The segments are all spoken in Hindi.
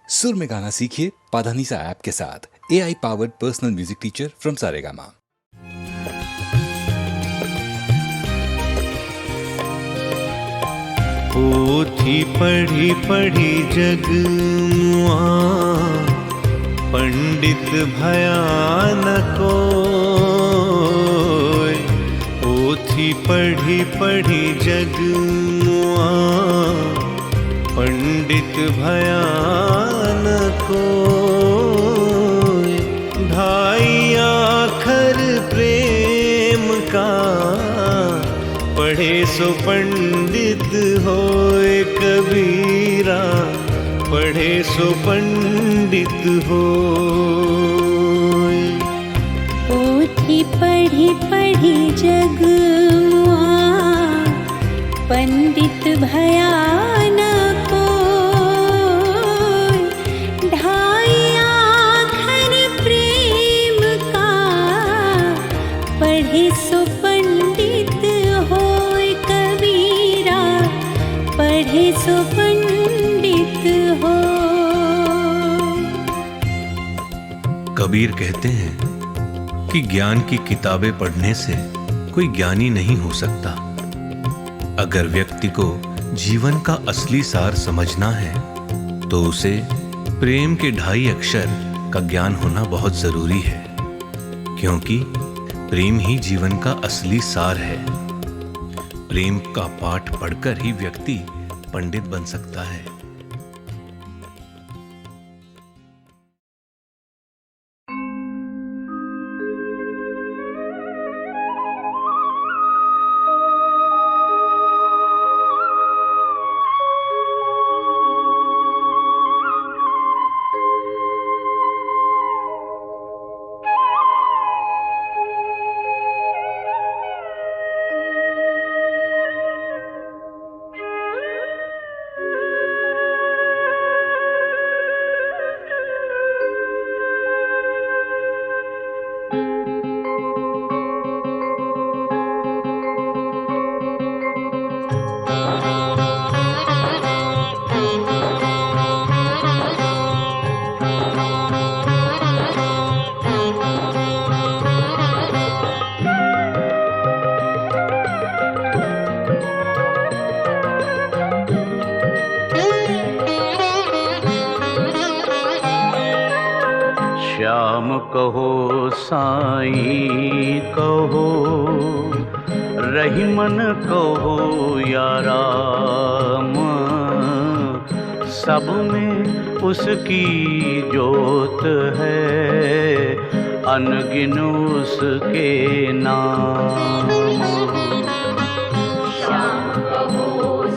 सुर में गाना सीखिए पाधानीसा ऐप के साथ। AI powered personal music teacher from Saregama. पोथी पढ़ी पढ़ी जग मुआ, पंडित भया न कोय। पोथी पढ़ी पढ़ी जग मुआ, पंडित भया न कोय। ढाई आखर प्रेम का, पढ़े सो पंडित होए कबीरा, पढ़े सो पंडित होए। पोथी पढ़ी पढ़ी जग मुआ, पंडित भया न कोय। ढाई आखर प्रेम का, पढ़े सो पंडित होय कबीरा, पढ़े सो पंडित हो। कबीर कहते हैं कि ज्ञान की किताबें पढ़ने से कोई ज्ञानी नहीं हो सकता। अगर व्यक्ति को जीवन का असली सार समझना है तो उसे प्रेम के 2.5 अक्षर का ज्ञान होना बहुत जरूरी है, क्योंकि प्रेम ही जीवन का असली सार है। प्रेम का पाठ पढ़कर ही व्यक्ति पंडित बन सकता है। श्याम कहो साईं कहो, रहीमन कहो या राम। सब में उसकी जोत है, अनगिन उसके नाम। श्याम कहो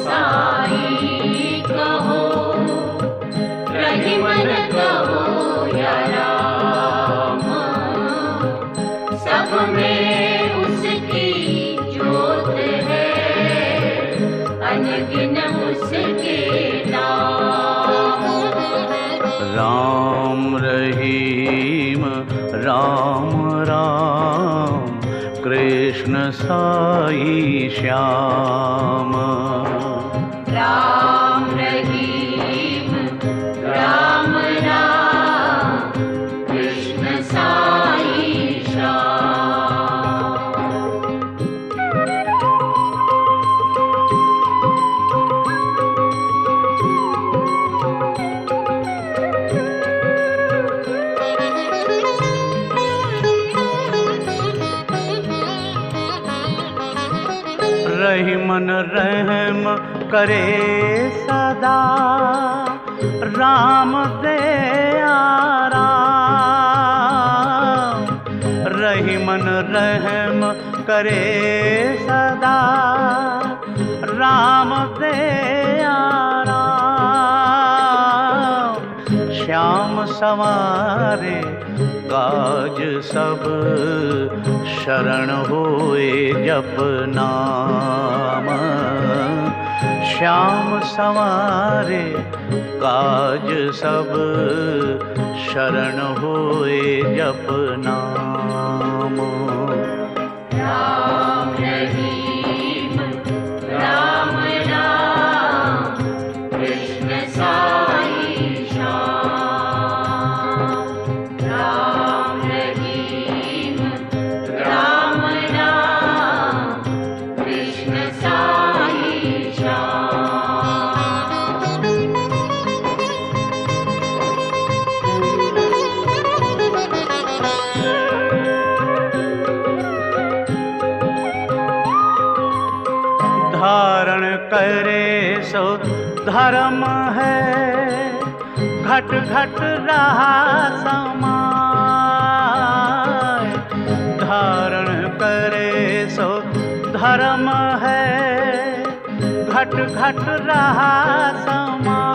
साईं कहो, रहीमन कहो या राम। सब में उसकी जोत है, अनगिन उसके नाम। राम रहीम राम राम, कृष्ण साई श्याम। राम रहीम राम राम, कृष्ण साई श्याम। रहीमन रहम करे सदा, राम दया राम। रहीमन रहम करे सदा, राम दया राम। श्याम सवारे काज सब, शरण होए जप नाम। श्याम संवारे काज सब, शरण होए जप नाम। राम रहीम राम राम, कृष्ण साई श्याम। धर्म है घट घट रहा समाय, धारण करे सो धर्म है घट घट रहा समाय।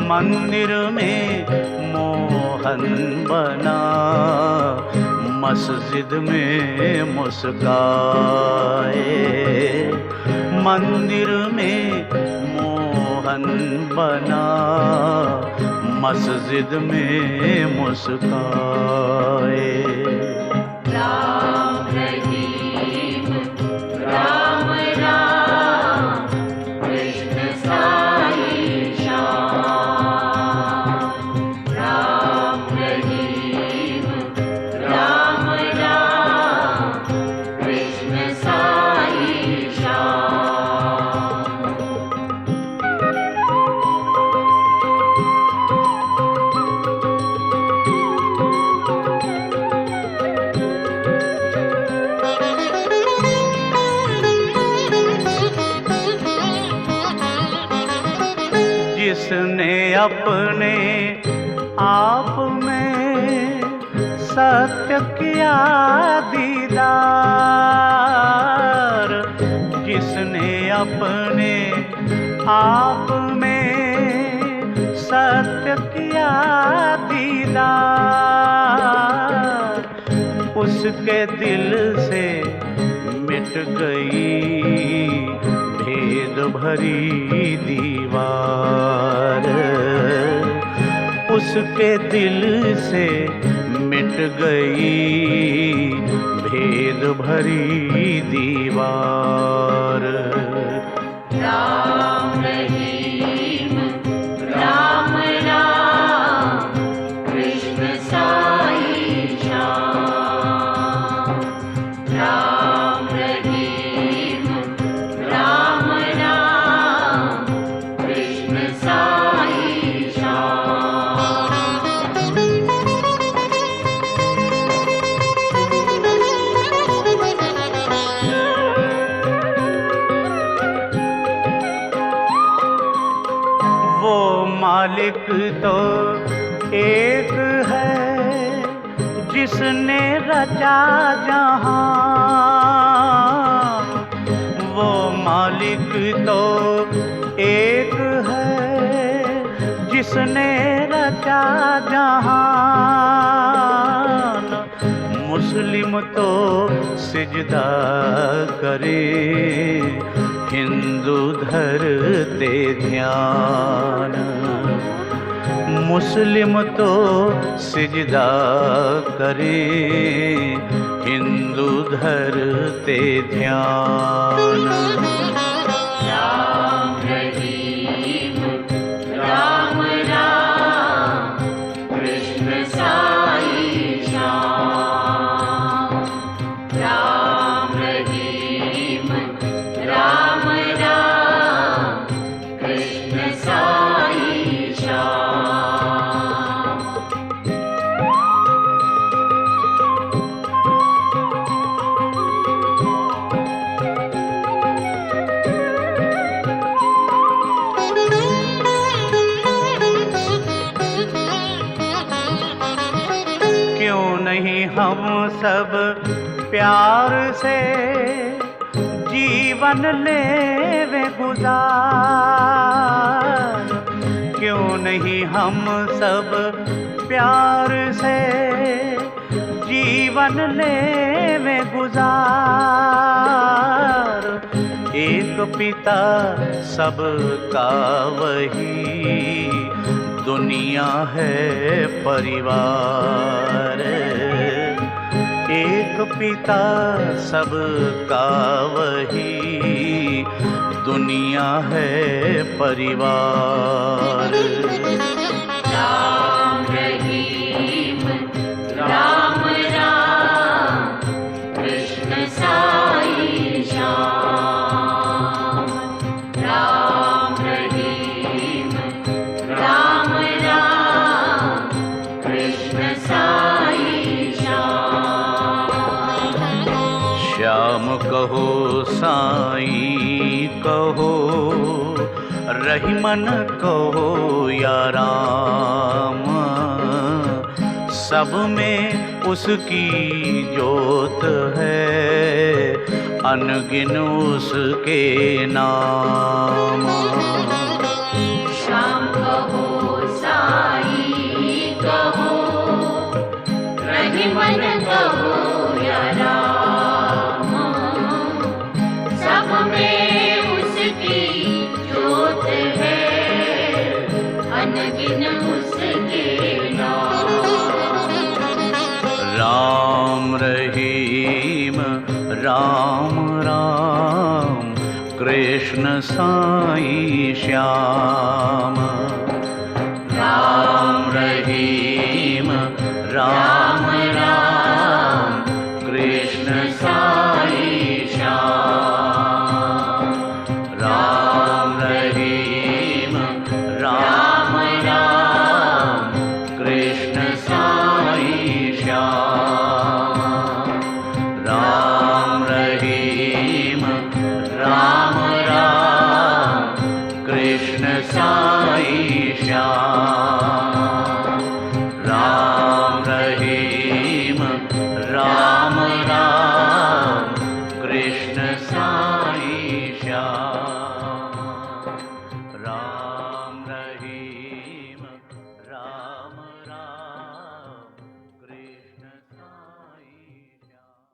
मंदिर में मोहन बना, मस्जिद में मुस्काए। मंदिर में मोहन बना, मस्जिद में मुस्काए। राम रहीम राम राम कृष्ण साई श्याम। राम रहीम राम राम कृष्ण साई श्याम। जिसने अपने आप में सत्य किया दीदार, जिसने अपने आप में सत्य किया दीदार, उसके दिल से मिट गई भेद भरी दीवार। उसके दिल से मिट गई भेद भरी दीवार। राम रहीम राम राम कृष्ण साई श्याम। राम रहीम राम राम कृष्ण साई श्याम। वो मालिक तो एक है जिसने रचा जहां। वो मालिक तो एक है जिसने रचा जहान। मुस्लिम तो सिजदा करे, हिंदू धरते ध्यान। मुस्लिम तो सिजदा करे, हिंदू धरते ध्यान। राम रहीम राम राम कृष्ण साई श्याम। राम रहीम राम राम कृष्ण साई श्याम। क्यों नहीं हम सब प्यार से जीवन लेवे गुजार। क्यों नहीं हम सब प्यार से जीवन लेवे गुजार। एक पिता सबका वही दुनिया है परिवार। एक पिता सबका वही दुनिया है परिवार। राम रहीम राम राम कृष्ण साई श्याम। राम रहीम राम राम कृष्ण साई श्याम। श्याम कहो साईं कहो, रहीमन कहो या राम, सब में उसकी जोत है, अनगिन उसके नाम। श्याम कहो साई कहो, रहीमन कहो या राम, सब में उसकी जोत है, अनगिन उसके नाम। राम रहीम राम राम, कृष्ण साई श्याम। राम रहीम राम राम, कृष्ण साई श्याम। राम रहीम राम राम, कृष्ण साई श्याम। राम रहीम राम राम, कृष्ण साई श्याम। राम रहीम राम राम, कृष्ण साई श्याम। राम रहीम राम राम, कृष्ण साई श्याम।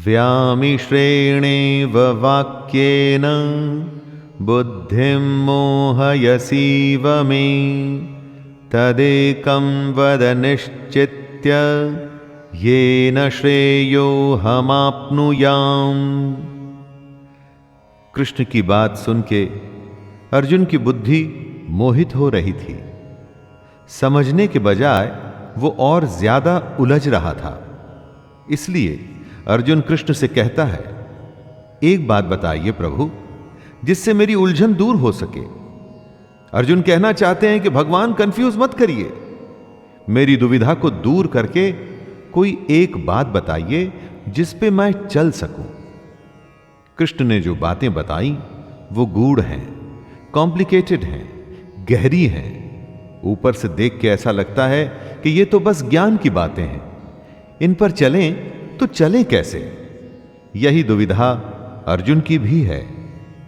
व्यामिश्रेणेव वाक्येन बुद्धिं मोहयसीव मे तदेकं वद निश्चित्य येन श्रेयोऽहमाप्नुयाम्। कृष्ण की बात सुन के अर्जुन की बुद्धि मोहित हो रही थी। समझने के बजाय वो और ज्यादा उलझ रहा था। इसलिए अर्जुन कृष्ण से कहता है, एक बात बताइए प्रभु, जिससे मेरी उलझन दूर हो सके। अर्जुन कहना चाहते हैं कि भगवान कंफ्यूज मत करिए, मेरी दुविधा को दूर करके कोई एक बात बताइए जिस पे मैं चल सकूं। कृष्ण ने जो बातें बताई वो गूढ़ हैं, कॉम्प्लिकेटेड हैं, गहरी हैं। ऊपर से देख के ऐसा लगता है कि ये तो बस ज्ञान की बातें हैं, इन पर चलें तो चलें कैसे? यही दुविधा अर्जुन की भी है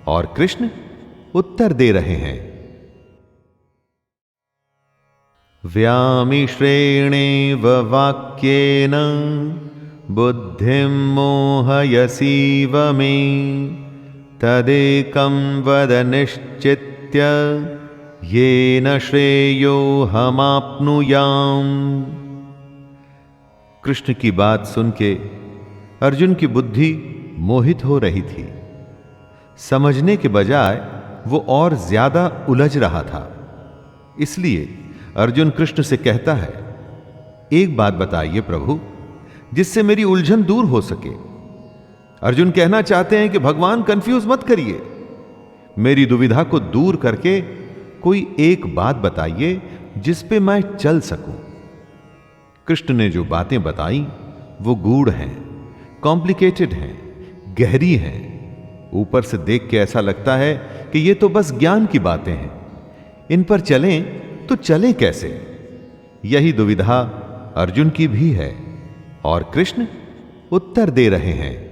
और कृष्ण उत्तर दे रहे हैं। व्यामिश्रेणेव वाक्येन बुद्धिं मोहयसीव मे तदेकं वद निश्चित्य येन श्रेयोऽहमाप्नुयाम्। कृष्ण की बात सुन के अर्जुन की बुद्धि मोहित हो रही थी। समझने के बजाय वो और ज्यादा उलझ रहा था। इसलिए अर्जुन कृष्ण से कहता है, एक बात बताइए प्रभु, जिससे मेरी उलझन दूर हो सके। अर्जुन कहना चाहते हैं कि भगवान कंफ्यूज मत करिए, मेरी दुविधा को दूर करके कोई एक बात बताइए जिस पे मैं चल सकूं। कृष्ण ने जो बातें बताई वो गूढ़ हैं, कॉम्प्लिकेटेड हैं, गहरी हैं। ऊपर से देख के ऐसा लगता है कि ये तो बस ज्ञान की बातें हैं, इन पर चलें तो चलें कैसे? यही दुविधा अर्जुन की भी है और कृष्ण उत्तर दे रहे हैं।